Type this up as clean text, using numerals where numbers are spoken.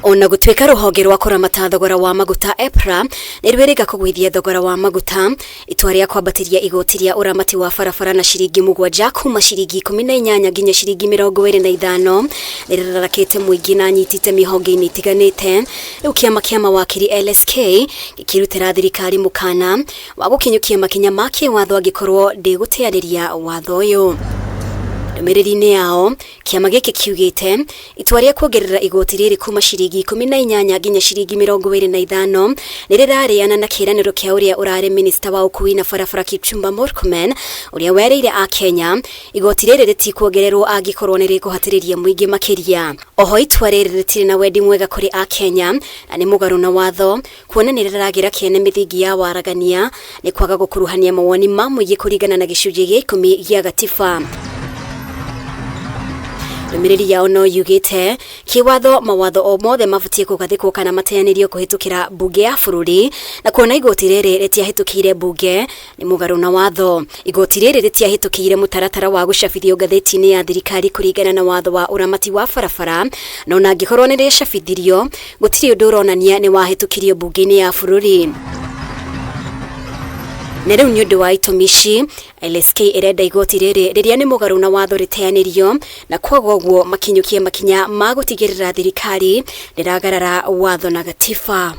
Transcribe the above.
Ona gutweka ruhonge rwa kuramata thogora wa maguta EPRA nirweriga kugwithia thogora wa maguta itua ria kwambatiria igoti ria uramati wa barabara na ciringi 7 kuma ciringi 18 nginya ciringi 25 nirirarakite muingi na nyitite mihonge-ini itiganite. Riu kiama kia mawakiri LSK gikirutira thirikari mukana wa gukinyukia makinya ma kiwatho angikorwo ndigutianiria watho uyu. Ndumĩrĩri-inĩ yao kiama gĩkĩ kiugĩte itua rĩa kuongerera igoti rĩrĩ kuma ciringi 18 nginya ciringi 25 nĩrĩrarĩana na kĩranĩro kĩa ũrĩa ũrarĩ minista wa ũkui na barabara Kipchumba Murkomen ũrĩa wereire a Kenya igoti rĩrĩ rĩtikuongererwo angĩkorwo nĩrĩkũhatĩrĩria mũingĩ makĩria. Oho itua rĩrĩ rĩtirĩ na wendi mwega kũrĩ a Kenya na nĩ mũgarũ na watho kuona nĩrĩragĩra kĩene mĩthingi ya waragania nĩ kwaga gũkuruhania mawoni ma mũingĩ kũringana na gĩcunjĩ gĩa 10 gĩa gatiba. Ndumĩrĩri yao no yugĩte kiwatho mawatho o mothe mabatie kũgathĩkwo kana mateyanĩrio kũhĩtũkĩra mbunge ya bũrũri na kuona igoti rĩrĩ rĩtiahĩtũkĩire mbunge nĩ mũgarũ na watho. Igoti rĩrĩ rĩtiahĩtũkĩire mũtaratara wa gũcabithio ngathĩti-inĩ ya thirikari kũringana na watho wa ũramati wa barabara na ona angĩkorwo nĩ rĩcabithirio gũtirĩ ũndũ ũronania nĩ wahĩtũkĩrio mbunge-inĩ ya bũrũri. Na rĩu nĩ ũndũ wa itũmi ici LSK ĩrenda igoti rĩrĩ rĩrĩa nĩ mũgarũ na watho rĩteyanĩrio na kwoguo makinyukie makinya ma gũtigĩrĩra thirikari rĩragarara watho na gatiba.